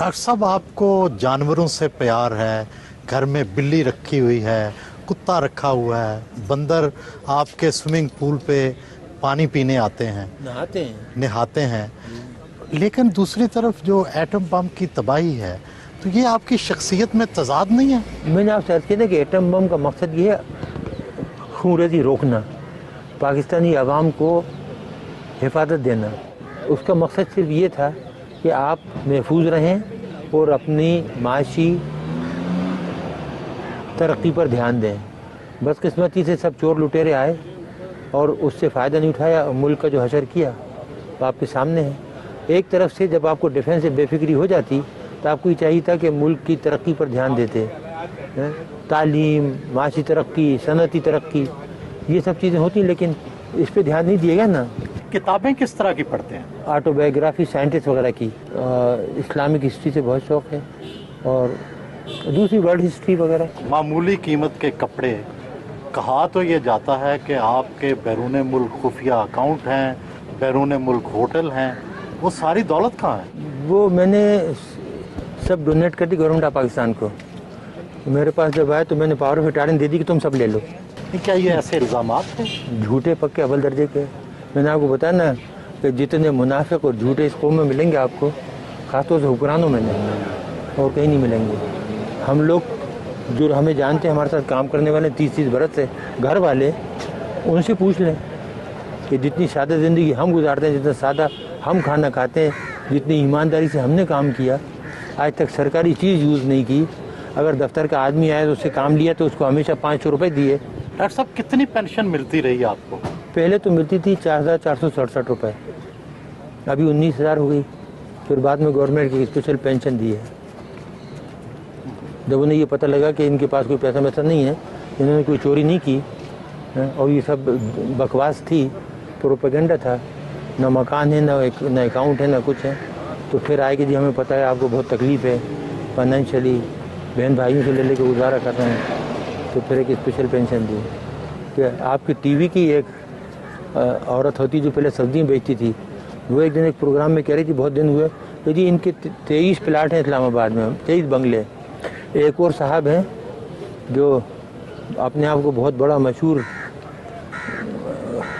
Doctor साहब, आपको जानवरों से प्यार है, घर में बिल्ली रखी हुई है, कुत्ता रखा हुआ है, बंदर आपके स्विमिंग पूल पे पानी पीने आते हैं, नहाते हैं, लेकिन दूसरी तरफ जो एटम बम की तबाही है, तो ये आपकी शख्सियत में तजाद नहीं है? मैंने आपसे अर्ज किया ना कि एटम बम का मकसद ये है खूनरेज़ी रोकना, पाकिस्तानी अवाम को हिफाजत देना। उसका मकसद सिर्फ ये था कि आप महफूज रहें और अपनी माशी तरक्की पर ध्यान दें। बदकिस्मती से सब चोर लुटेरे आए और उससे फ़ायदा नहीं उठाया, मुल्क का जो हशर किया वो आपके सामने है। एक तरफ से जब आपको डिफेंस से बेफिक्री हो जाती तो आपको ये चाहिए था कि मुल्क की तरक्की पर ध्यान देते, तालीम, माशी तरक्की, सनती तरक्की, ये सब चीज़ें होती, लेकिन इस पर ध्यान नहीं दिया गया ना। किताबें किस तरह की पढ़ते हैं? ऑटोबायोग्राफी साइंटिस्ट वगैरह की, इस्लामिक हिस्ट्री से बहुत शौक़ है और दूसरी वर्ल्ड हिस्ट्री वगैरह। मामूली कीमत के कपड़े, कहा तो ये जाता है कि आपके बैरून मुल्क खुफिया अकाउंट हैं, बैरून मुल्क होटल हैं, वो सारी दौलत कहाँ है? वो मैंने सब डोनेट कर दी गवर्नमेंट ऑफ पाकिस्तान को। मेरे पास जब आए तो मैंने पावर ऑफ अटॉर्नी दे दी कि तुम सब ले लो। क्या ये ऐसे इल्ज़ामात हैं? झूठे पक्के अव्वल दर्जे के। मैंने आपको बताया ना कि जितने मुनाफिक और झूठे इस कौम में मिलेंगे आपको, खासतौर से हुक्मरानों में नहीं, और कहीं नहीं मिलेंगे। हम लोग जो हमें जानते हैं, हमारे साथ काम करने वाले 30-30 बरस से घर वाले, उनसे पूछ लें कि जितनी सादा ज़िंदगी हम गुजारते हैं, जितना सादा हम खाना खाते हैं, जितनी ईमानदारी से हमने काम किया, आज तक सरकारी चीज़ यूज़ नहीं की। अगर दफ्तर का आदमी आया तो उससे काम लिया तो उसको हमेशा 500 रुपये दिए। डॉक्टर साहब, कितनी पेंशन मिलती रही आपको? पहले तो मिलती थी 4,467 रुपये, अभी 19,000 हो गई। फिर बाद में गवर्नमेंट की स्पेशल पेंशन दी है। जब उन्हें ये पता लगा कि इनके पास कोई पैसा वैसा नहीं है, इन्होंने कोई चोरी नहीं की और ये सब बकवास थी, प्रोपेगेंडा था, ना मकान है, ना अकाउंट है, ना कुछ है, तो फिर आए कि जी हमें पता है आपको बहुत तकलीफ़ है फाइनेंशियली, बहन भाइयों से ले लेकर गुजारा कर रहे हैं, तो फिर एक स्पेशल पेंशन दी। कि आपकी टीवी की एक औरत होती जो पहले सब्जियाँ बेचती थी, वो एक दिन एक प्रोग्राम में कह रही थी, बहुत दिन हुए, तो जी इनके 23 प्लाट हैं इस्लामाबाद में, 23 बंगले। एक और साहब हैं जो अपने आप को बहुत बड़ा मशहूर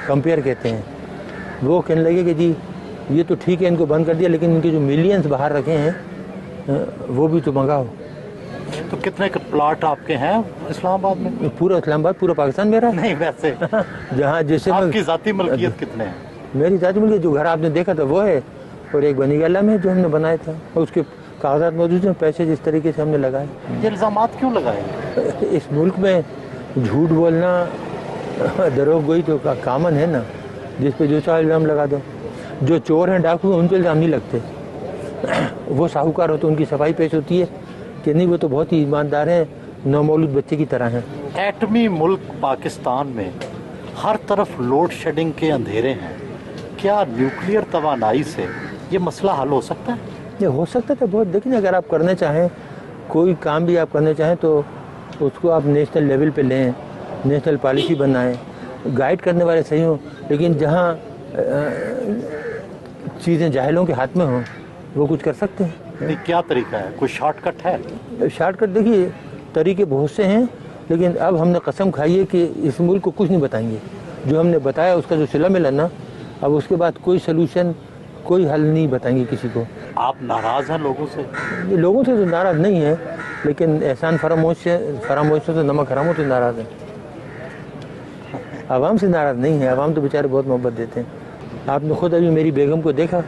कंपेयर कहते हैं, वो कहने लगे कि जी ये तो ठीक है इनको बंद कर दिया, लेकिन इनके जो मिलियंस बाहर रखे हैं वो भी तो मंगाओ। तो कितने प्लाट आपके हैं इस्लामाबाद में? पूरा इस्लामाबाद, पूरा पाकिस्तान मेरा नहीं, वैसे जहाँ जैसे आपकी ज़ाती मलकियत कितने हैं? मेरी ज़ाती मलकियत जो घर आपने देखा था वो है, और एक बनी गला में जो हमने बनाया था, और उसके कागजात मौजूद हैं, पैसे जिस तरीके से हमने लगाए। ये इल्ज़ामात क्यों लगाए? इस मुल्क में झूठ बोलना, दरोगोई तो कामन है ना, जिस पे जो चाहे इल्ज़ाम लगा दो। जो चोर हैं, डाकू हैं, उन पर इल्ज़ाम नहीं लगते। वो साहूकार हो तो उनकी सफाई पेश होती है कि नहीं वो तो बहुत ही ईमानदार हैं, नौमौलूद बच्चे की तरह हैं। एटमी मुल्क पाकिस्तान में हर तरफ लोड शेडिंग के अंधेरे हैं, क्या न्यूक्लियर तवानाई से ये मसला हल हो सकता है? ये हो सकता है बहुत। देखिए, अगर आप करना चाहें, कोई काम भी आप करना चाहें तो उसको आप नेशनल लेवल पे लें, नेशनल पॉलिसी बनाएं, गाइड करने वाले सही हों, लेकिन जहाँ चीज़ें जाहिलों के हाथ में हों वो कुछ कर सकते हैं। नहीं, क्या तरीका है? कोई शॉर्टकट है? शॉर्टकट देखिए, तरीके बहुत से हैं, लेकिन अब हमने कसम खाई है कि इस मुल्क को कुछ नहीं बताएंगे। जो हमने बताया उसका जो सिला मिला ना, अब उसके बाद कोई सलूशन, कोई हल नहीं बताएंगे किसी को। आप नाराज़ हैं लोगों से? ये लोगों से तो नाराज़ नहीं है, लेकिन एहसान फरामोश से तो नमक हरामों से नाराज़ है। आवाम से नाराज़ नहीं है, आवाम तो बेचारे बहुत मोहब्बत देते हैं। आपने खुद अभी मेरी बेगम को देखा,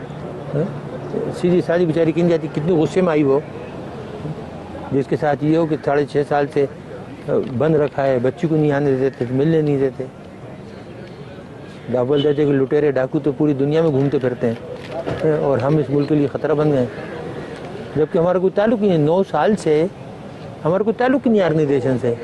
सीधी सादी बेचारी किन जाती, कितने गुस्से में आई वो, जिसके साथ ये हो कि 6.5 साल से बंद रखा है, बच्ची को नहीं आने देते, मिलने नहीं देते। डबल दर्जे के लुटेरे डाकू तो पूरी दुनिया में घूमते फिरते हैं और हम इस मुल्क के लिए ख़तरा बन गए, जबकि हमारा कोई ताल्लुक नहीं है। 9 साल से हमारा कोई ताल्लुक नहीं ऑर्गेनाइजेशन से।